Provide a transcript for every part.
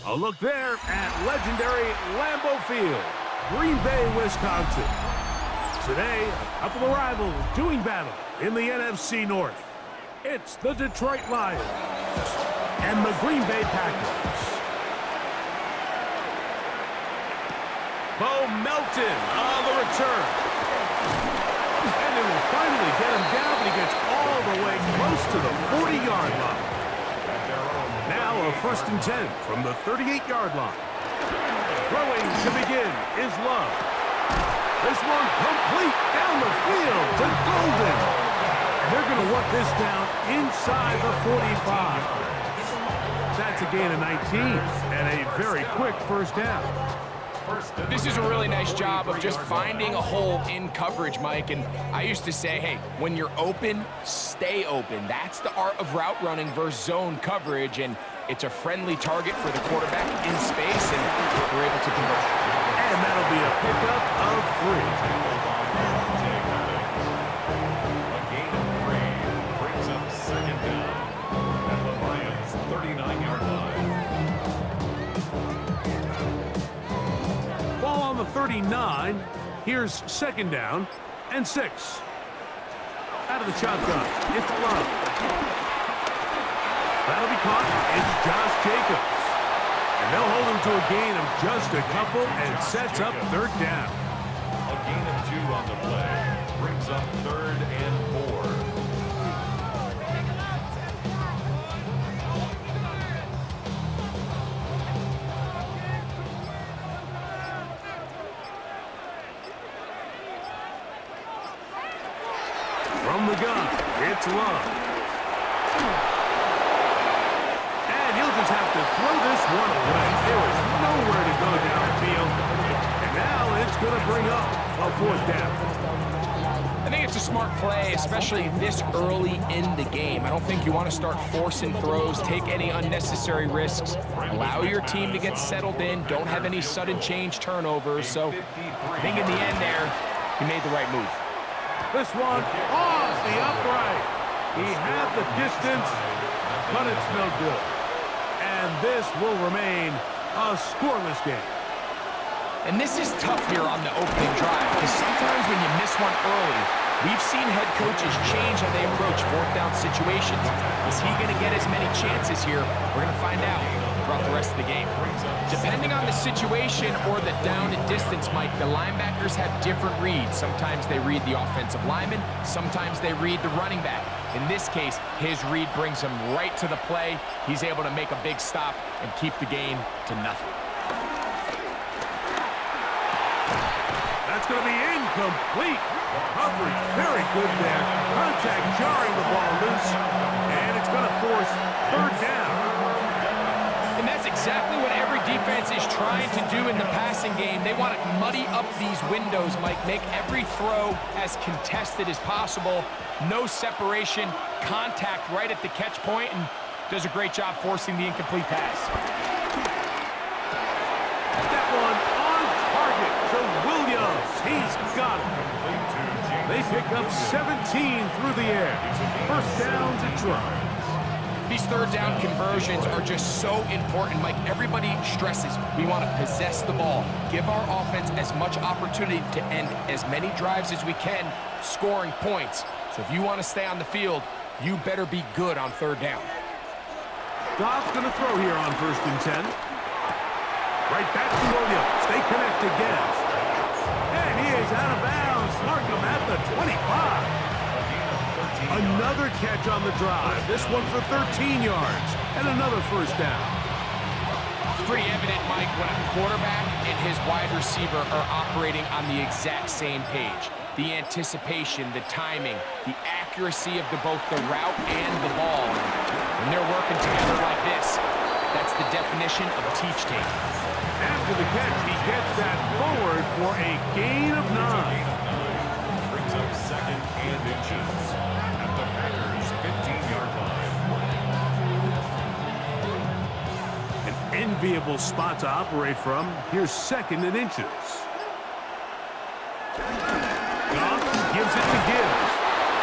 A look there at legendary Lambeau Field, Green Bay, Wisconsin. Today, a couple of rivals doing battle in the NFC North. It's the Detroit Lions and the Green Bay Packers. Bo Melton on the return. And they will finally get him down, but he gets all the way close to the 40-yard line. Now a 1st and 10 from the 38-yard line. Throwing to begin is Love. This one complete down the field to Golden. And they're going to work this down inside the 45. That's a gain of 19 and a very quick first down. This is a really nice job of just finding a hole in coverage, Mike. And I used to say, hey, when you're open, stay open. That's the art of route running versus zone coverage. And it's a friendly target for the quarterback in space, and we're able to convert. And that'll be a pickup of 3. A gain of 3 brings up 2nd down at the Lions' 39-yard line. Ball on the 39. Here's 2nd down and 6. Out of the shotgun, it's Love. That'll be caught. It's Josh Jacobs. And they'll hold him to a gain of just a couple and sets up 3rd down. A gain of 2 on the play brings up 3rd and 4. From the gun, it's Love. And he'll just have to throw this one away. There is nowhere to go downfield. And now it's going to bring up a 4th down. I think it's a smart play, especially this early in the game. I don't think you want to start forcing throws, take any unnecessary risks, allow your team to get settled in, don't have any sudden change turnovers. So I think in the end there, he made the right move. This one off the upright. He had the distance, but it's no good. And this will remain a scoreless game. And this is tough here on the opening drive, because sometimes when you miss one early, we've seen head coaches change how they approach 4th down situations. Is he going to get as many chances here? We're going to find out throughout the rest of the game. Depending on the situation or the down and distance, Mike, the linebackers have different reads. Sometimes they read the offensive lineman. Sometimes they read the running back. In this case, his read brings him right to the play. He's able to make a big stop and keep the game to nothing. That's going to be incomplete. Coverage very good there. Contact jarring the ball loose. And it's going to force 3rd down. And that's exactly what every defense is trying to do in the passing game. They want to muddy up these windows, Mike, make every throw as contested as possible. No separation, contact right at the catch point, and does a great job forcing the incomplete pass. That one on target to Williams. He's got it. They pick up 17 through the air. 1st down, Detroit. These 3rd down conversions are just so important, Mike. Everybody stresses we want to possess the ball, give our offense as much opportunity to end as many drives as we can, scoring points. So if you want to stay on the field, you better be good on 3rd down. Goff's going to throw here on 1st and 10. Right back to Williams. They connect again. And he is out of bounds. Markham at the 25. Another catch on the drive. This one for 13 yards. And another 1st down. It's pretty evident, Mike, when a quarterback and his wide receiver are operating on the exact same page. The anticipation, the timing, the accuracy of both the route and the ball. When they're working together like this, that's the definition of teach tape. After the catch, he gets that forward for a gain of 9. Brings up 2nd and inches at the Packers' 15-yard line. An enviable spot to operate from. Here's 2nd and inches. Goff gives it to Gibbs.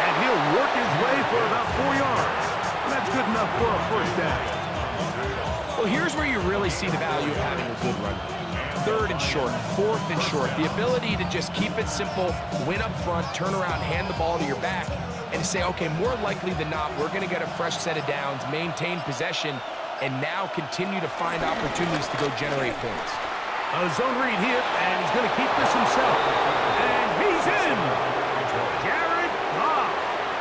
And he'll work his way for about 4 yards. That's good enough for a 1st down. Well, here's where you really see the value of having a good run game. Third and short, fourth and short. The ability to just keep it simple, win up front, turn around, hand the ball to your back, and to say, okay, more likely than not, we're going to get a fresh set of downs, maintain possession, and now continue to find opportunities to go generate points. A zone read here, and he's going to keep this himself. And he's in! Jared Goff,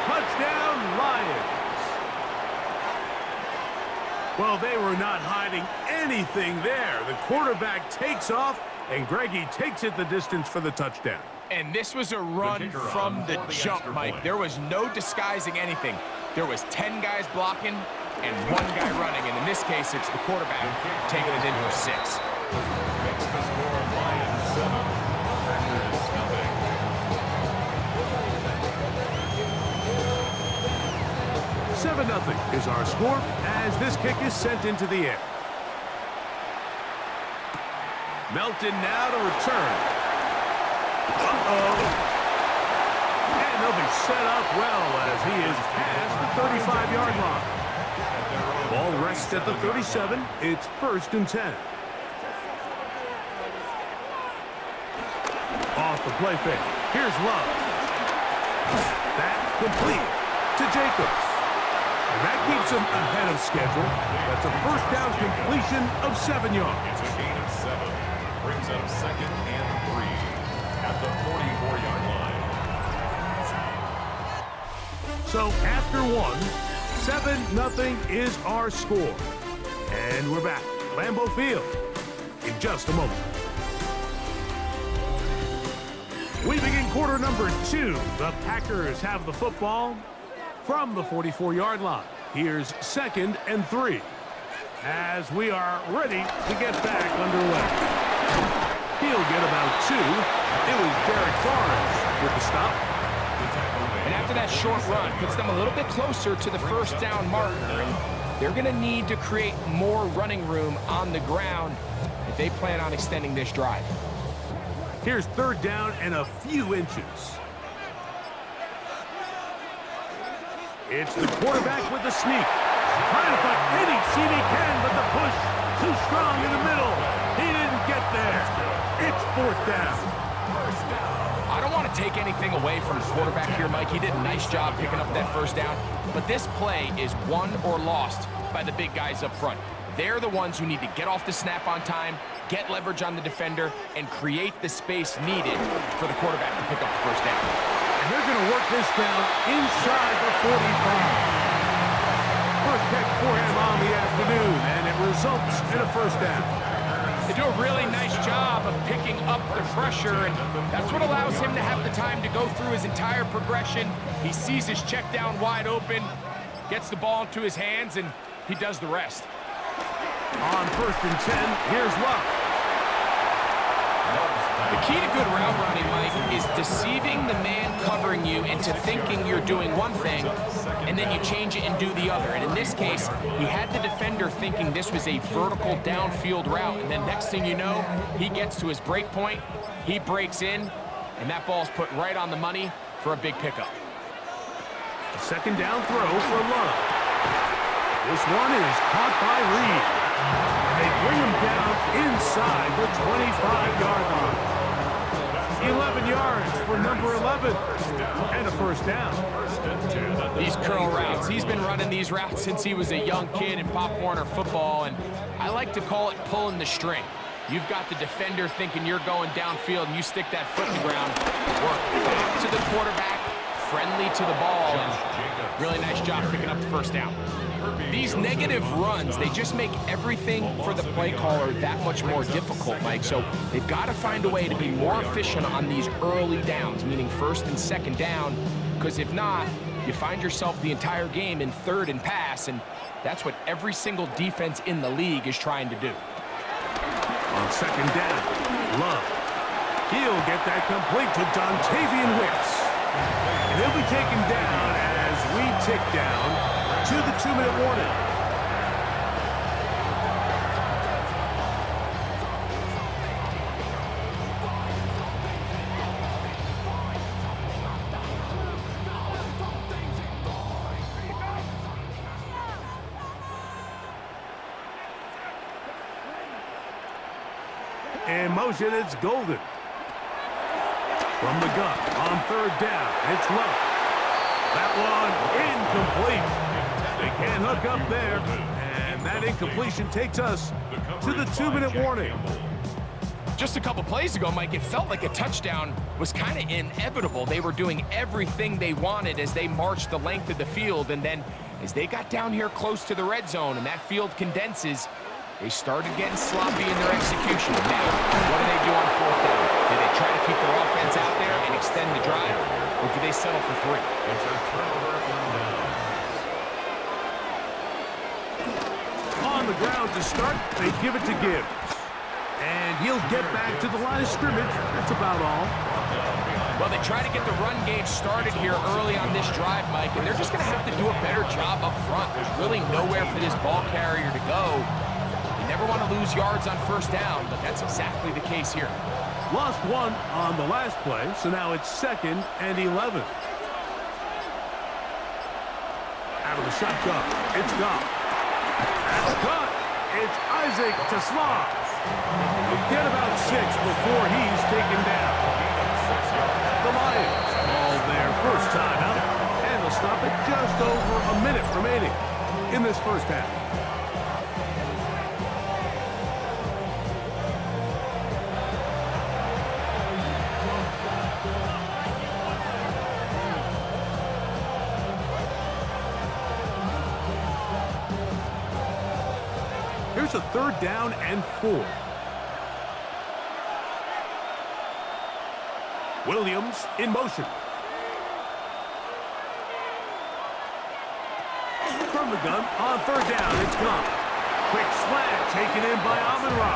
touchdown Lions. Well, they were not hiding anything there. The quarterback takes off, and Greggy takes it the distance for the touchdown. And this was a run from the jump, Mike. There was no disguising anything. There was 10 guys blocking and 1 guy running, and in this case, it's the quarterback taking it in for 6. Makes the score Lions 7, Packers nothing. 7-0 is our score as this kick is sent into the air. Melton now to return. Uh-oh. And they'll be set up well as he is past the 35-yard line. Ball rests at the 37. It's 1st and 10. Off the play fake. Here's Love. That complete to Jacobs. And that keeps him ahead of schedule. That's a first down completion of 7 yards. It's a gain of 7. Brings up 2nd and 3 at the 44-yard line. So after 1, 7-0 is our score. And we're back. Lambeau Field in just a moment. We begin quarter number 2. The Packers have the football from the 44-yard line. Here's 2nd and 3 as we are ready to get back underway. He'll get about 2. It was Derek Barnes with the stop. And after that short run, puts them a little bit closer to the first down marker. And they're going to need to create more running room on the ground if they plan on extending this drive. Here's 3rd down and a few inches. It's the quarterback with the sneak. Trying to find any seam he can, but the push too strong in the middle. He didn't get there. It's 4th down. I don't want to take anything away from the quarterback here, Mike. He did a nice job picking up that first down. But this play is won or lost by the big guys up front. They're the ones who need to get off the snap on time, get leverage on the defender, and create the space needed for the quarterback to pick up the first down. And they're going to work this down inside the 45. First catch for him on the afternoon, and it results in a first down. They do a really nice job of picking up the pressure, and that's what allows him to have the time to go through his entire progression. He sees his check down wide open, gets the ball into his hands, and he does the rest. On 1st and 10, here's Love. The key to good route running, Mike, is deceiving the man covering you into thinking you're doing one thing, and then you change it and do the other. And in this case, he had the defender thinking this was a vertical downfield route, and then next thing you know, he gets to his break point, he breaks in, and that ball's put right on the money for a big pickup. A 2nd down throw for Love. This one is caught by Reed. And they bring him down inside the 25-yard line. 11 yards for number 11. And a first down. These curl routes. He's been running these routes since he was a young kid in Pop Warner football, and I like to call it pulling the string. You've got the defender thinking you're going downfield, and you stick that foot in the ground, work back to the quarterback, friendly to the ball, and really nice job picking up the first down. These negative runs, they just make everything for the play caller that much more difficult, Mike. So they've got to find a way to be more efficient on these early downs, meaning 1st and 2nd down, because if not, you find yourself the entire game in 3rd and pass, and that's what every single defense in the league is trying to do. On 2nd down, Love. He'll get that complete to Dontavian Wicks. And he'll be taken down as we tick down to the 2-minute warning. In motion, it's Golden. From the gun on third down, it's low. That one incomplete. They can't hook up there, and that incompletion takes us to the 2-minute warning. Just a couple plays ago, Mike, it felt like a touchdown was kind of inevitable. They were doing everything they wanted as they marched the length of the field, and then as they got down here close to the red zone and that field condenses, they started getting sloppy in their execution. Now, what do they do on fourth down? Do they try to keep their offense out there and extend the drive, or do they settle for 3? It's a turnover on downs. On the ground to start, they give it to Gibbs. And he'll get back to the line of scrimmage. That's about all. Well, they try to get the run game started here early on this drive, Mike, and they're just going to have to do a better job up front. There's really nowhere for this ball carrier to go. You never want to lose yards on first down, but that's exactly the case here. Lost one on the last play, so now it's 2nd and 11. Out of the shotgun, it's Goff. That's cut. It's Isaac to Slav. He'll get about 6 before he's taken down. The Lions call their first timeout, and they'll stop it just over a minute remaining in this first half. Here's a 3rd down and 4. Williams in motion. From the gun on 3rd down, it's Goff. Quick slant taken in by Amon-Ra.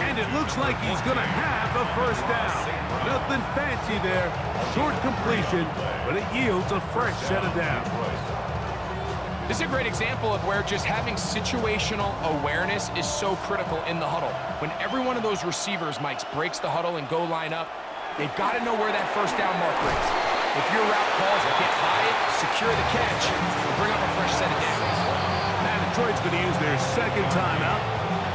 And it looks like he's going to have a first down. Nothing fancy there. Short completion, but it yields a fresh set of downs. This is a great example of where just having situational awareness is so critical in the huddle. When every one of those receivers, Mike, breaks the huddle and go line up, they've got to know where that first down marker is. If your route calls it, get by it, secure the catch, and bring up a fresh set of downs. Now Detroit's going to use their 2nd timeout,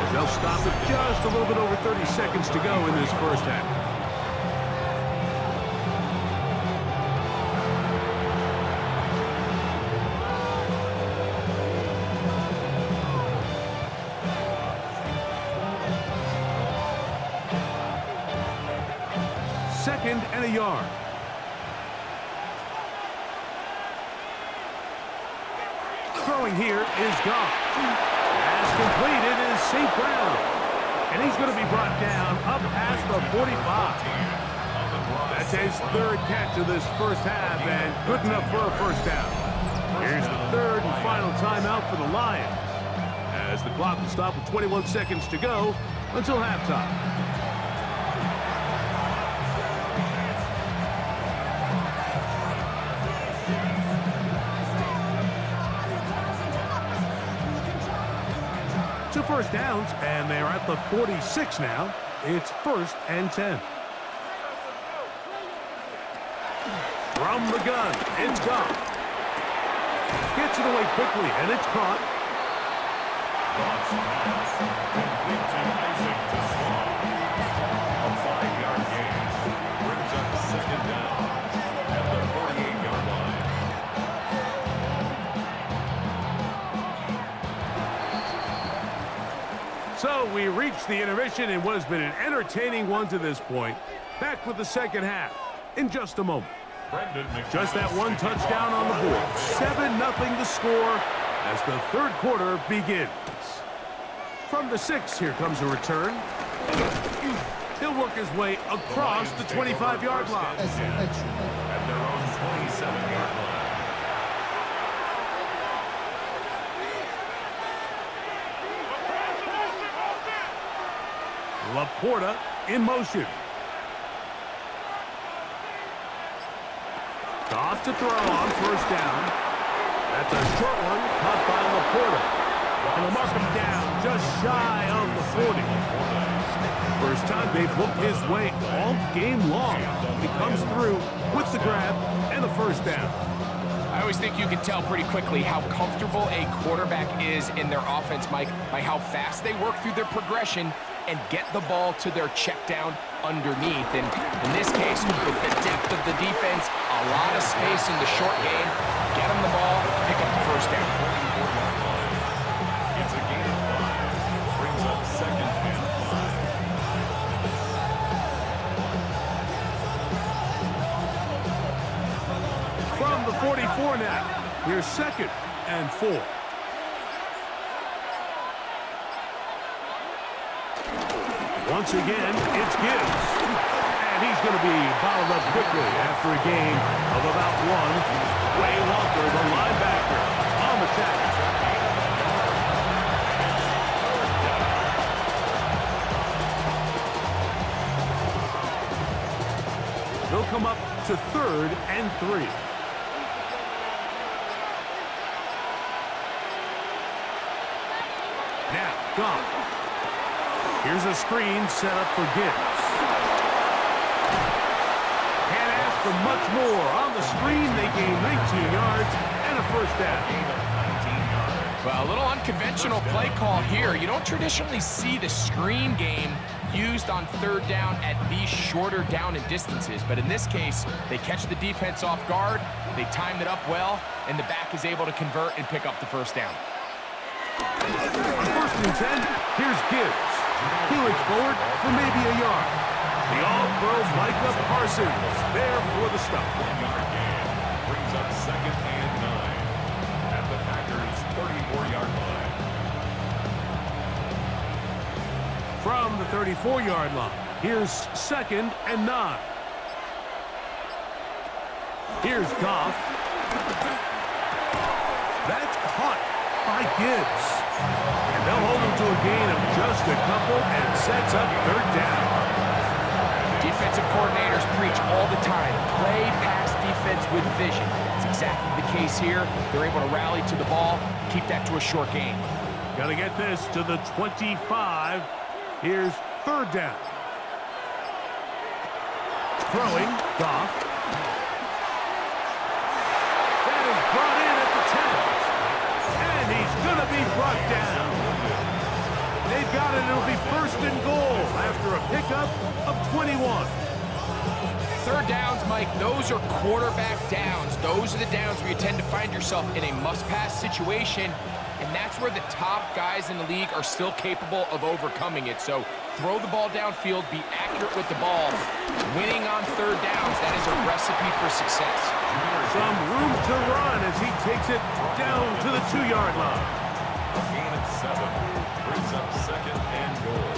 as they'll stop it just a little bit over 30 seconds to go in this first half. Second and a yard. Throwing here is Goff. As completed is St. Brown. And he's going to be brought down up past the 45. That's his 3rd catch of this first half and good enough for a first down. Here's the 3rd and final timeout for the Lions, as the clock will stop with 21 seconds to go until halftime. First downs, and they're at the 46 now. It's 1st and 10. From the gun, it's Goff. Gets it away quickly, and it's caught. Goff's pass complete to Isaac to Slav. A 5-yard gain brings up 2nd down at the 48-yard line. So we reach the intermission in what has been an entertaining one to this point. Back with the second half in just a moment. Just that one touchdown on the board. 7-0 the score as the 3rd quarter begins. From the 6, here comes a return. He'll work his way across the 25-yard line. At their own 27-yard line. Laporta in motion. Off to throw on 1st down. That's a short one caught by Laporta. And they'll mark him down just shy of the 40. First time they've looked his way all game long. He comes through with the grab and the first down. I always think you can tell pretty quickly how comfortable a quarterback is in their offense, Mike, by how fast they work through their progression and get the ball to their check down underneath. And in this case, with the depth of the defense, a lot of space in the short game, get them the ball, pick up the first down. It's a gain of 5. Brings up second and 5. From the 44 now, here's second and 4. Once again, it's Gibbs. And he's going to be bottled up quickly after a gain of about 1. Way Walker, the linebacker, on the tackle. They'll come up to third and 3. Now, Goff. Here's a screen set up for Gibbs. Can't ask for much more. On the screen, they gain 19 yards and a first down. Well, a little unconventional play call here. You don't traditionally see the screen game used on third down at these shorter down and distances. But in this case, they catch the defense off guard, they timed it up well, and the back is able to convert and pick up the first down. On first and 10, here's Gibbs. He looks forward for maybe a yard. The All-Pro Micah Parsons there for the stop. 1-yard gain. Brings up second and 9 at the Packers' 34-yard line. From the 34-yard line, here's second and 9. Here's Goff. That's caught by Gibbs. And they'll hold him to a gain of just a couple and sets up third down. Defensive coordinators preach all the time, play pass defense with vision. It's exactly the case here. They're able to rally to the ball, keep that to a short gain. Got to get this to the 25. Here's third down. Throwing, Goff. That is brought in at the 10. And he's going to be brought down. They've got it. It'll be first and goal after a pickup of 21. Third downs, Mike, those are quarterback downs. Those are the downs where you tend to find yourself in a must-pass situation, and that's where the top guys in the league are still capable of overcoming it. So throw the ball downfield, be accurate with the ball. Winning on third downs, that is a recipe for success. Some room to run as he takes it down to the 2-yard line. A gain of 7 brings up second and goal.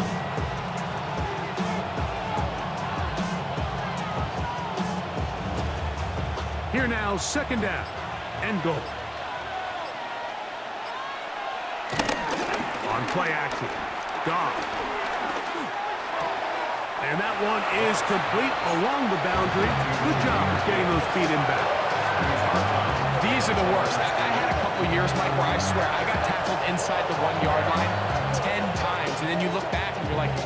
Here now, second down and goal. On play action, Goff. And that one is complete along the boundary. Good job getting those feet in back. These are the worst. I had a couple years, Mike, where I swear I got tackled inside the 1-yard line 10 times. And then you look back and you're like,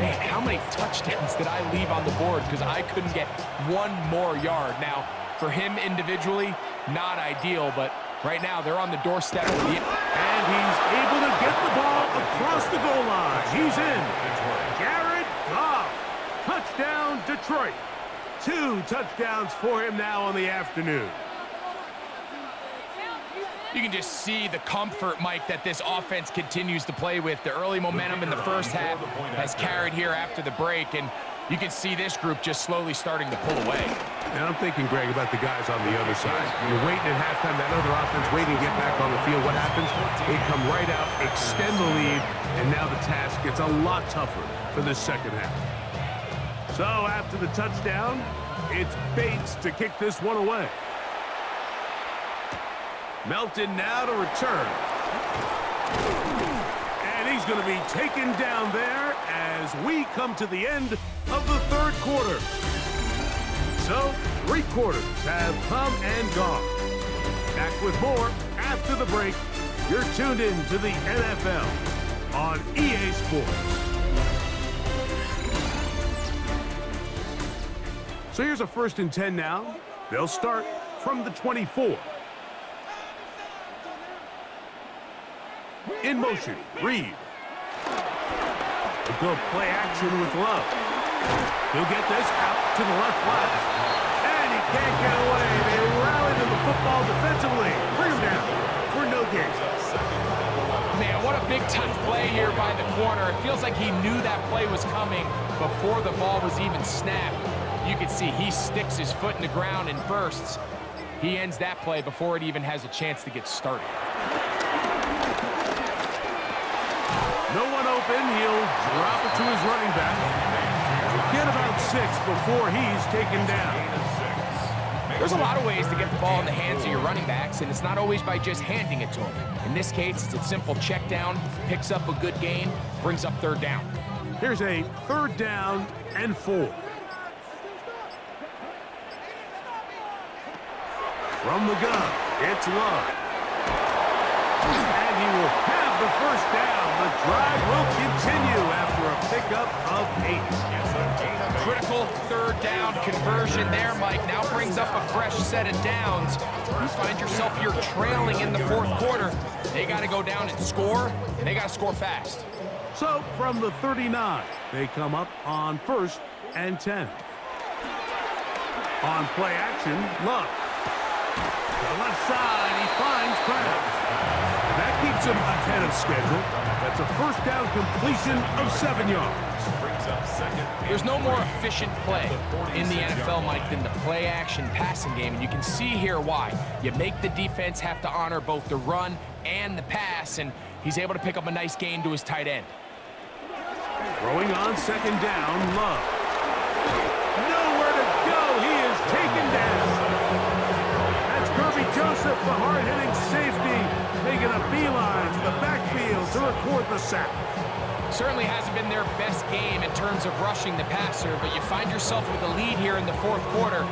man, how many touchdowns did I leave on the board because I couldn't get one more yard? Now, for him individually, not ideal, but right now they're on the doorstep of the... And he's able to get the ball across the goal line. He's in. Jared Goff. Touchdown, Detroit. 2 touchdowns for him now on the afternoon. You can just see the comfort, Mike, that this offense continues to play with. The early momentum in the first half has carried here after the break, and you can see this group just slowly starting to pull away. And I'm thinking, Greg, about the guys on the other side. You're waiting at halftime, that other offense waiting to get back on the field. What happens? They come right out, extend the lead, and now the task gets a lot tougher for this second half. So after the touchdown, it's Bates to kick this one away. Melton now to return. And he's going to be taken down there as we come to the end of the third quarter. So, 3 quarters have come and gone. Back with more after the break. You're tuned in to the NFL on EA Sports. So here's a 1st and 10 now. They'll start from the 24. In motion, Reed. The go play action with Love. He'll get this out to the left flat. And he can't get away. They rally to the football defensively. Bring him down for no gain. Man, what a big-time play here by the corner. It feels like he knew that play was coming before the ball was even snapped. You can see he sticks his foot in the ground and bursts. He ends that play before it even has a chance to get started. No one open. He'll drop it to his running back. Get about 6 before he's taken down. There's a lot of ways to get the ball in the hands of your running backs, and it's not always by just handing it to them. In this case, it's a simple check down, picks up a good gain, brings up 3rd down. Here's a 3rd down and 4. From the gun, it's Love. And he will have the 1st down. The drive will continue after a pickup of 8. Critical 3rd down conversion there, Mike. Now brings up a fresh set of downs. You find yourself here trailing in the 4th quarter. They got to go down and score, and they got to score fast. So from the 39, they come up on 1st and 10. On play action, Love. To the left side, he finds Krabs. And that keeps him ahead of schedule. That's a 1st down completion of 7 yards. There's no more efficient play in the NFL, Mike, than the play-action passing game, and you can see here why. You make the defense have to honor both the run and the pass, and he's able to pick up a nice gain to his tight end. Throwing on 2nd down, Love. Nowhere to go. He is taken down. That's Kirby Joseph, the hard-hitting safety, making a beeline to the backfield to record the sack. Certainly hasn't been their best game in terms of rushing the passer, but you find yourself with a lead here in the 4th quarter.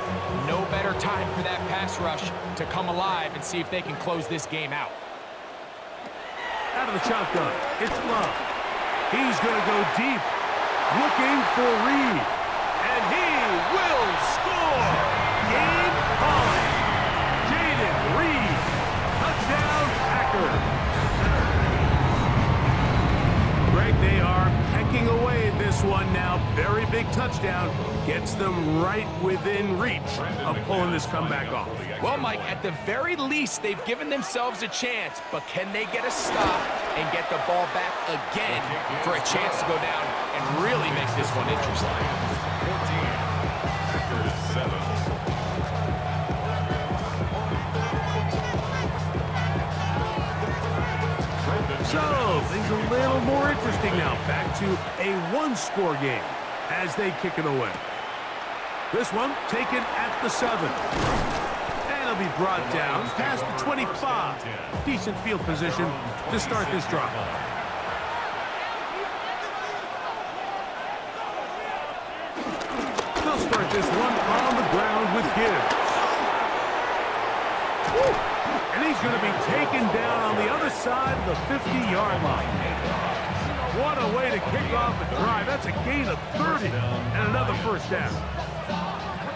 No better time for that pass rush to come alive and see if they can close this game out. Out of the shotgun, it's Love. He's going to go deep, looking for Reed. And he will score! Game on! Jaden Reed, touchdown Packers! Greg, they are pecking away at this one now. Very big touchdown. Gets them right within reach of pulling this comeback off. Well, Mike, at the very least, they've given themselves a chance, but can they get a stop and get the ball back again for a chance to go down and really make this one interesting? 14, Packers 7. So, things a little more interesting now. Back to a 1-score game as they kick it away. This one taken at the 7. And it'll be brought down past the 25. Decent field position to start this drive. They'll start this one on the ground with Gibbs. Woo! And he's going to be taken down on the other side of the 50-yard line. What a way to kick off a drive. That's a gain of 30 and another 1st down.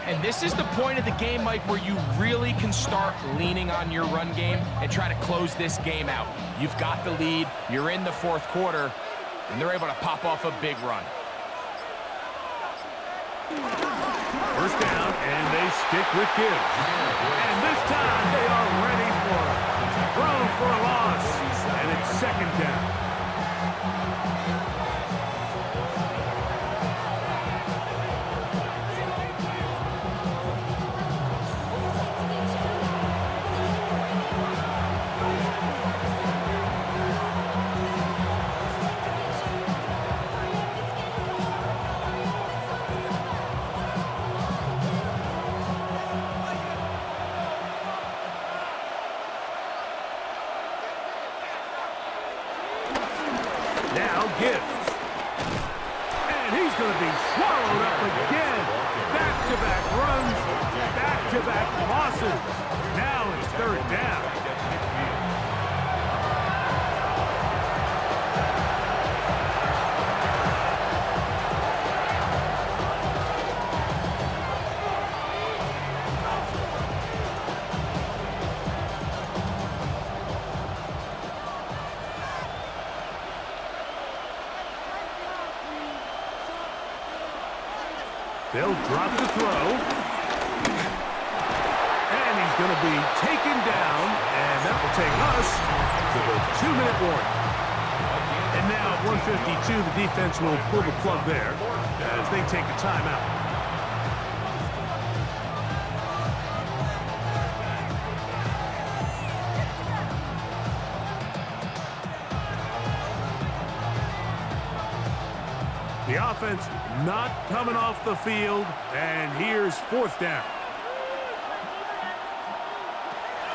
And this is the point of the game, Mike, where you really can start leaning on your run game and try to close this game out. You've got the lead, you're in the 4th quarter, and they're able to pop off a big run. 1st down, and they stick with Gibbs. And this time, they are ready for it. Thrown for a loss, and it's 2nd down. Now Gibbs. And he's going to be swallowed up again. Back-to-back runs, back-to-back losses. Now it's 3rd down. They'll drop the throw. And he's going to be taken down, and that will take us to the 2-minute warning. And now at 1:52, the defense will pull the plug there as they take a timeout. The offense not coming off the field, and here's 4th down.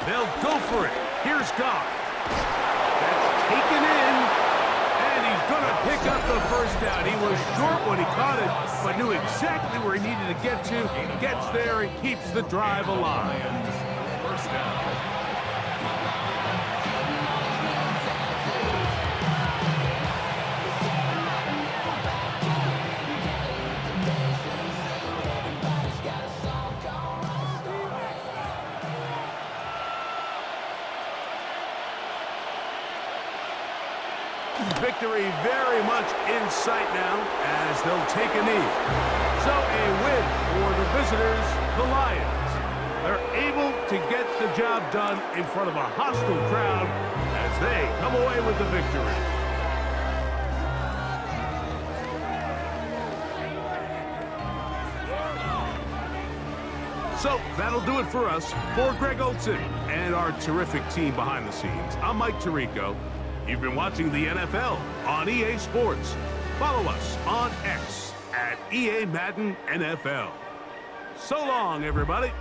They'll go for it. Here's Goff. That's taken in, and he's going to pick up the 1st down. He was short when he caught it, but knew exactly where he needed to get to. Gets there and keeps the drive alive. 1st down. Victory very much in sight now as they'll take a knee. So a win for the visitors, the Lions. They're able to get the job done in front of a hostile crowd as they come away with the victory. So that'll do it for us. For Greg Olson and our terrific team behind the scenes, I'm Mike Tirico. You've been watching the NFL on EA Sports. Follow us on X at EA Madden NFL. So long, everybody.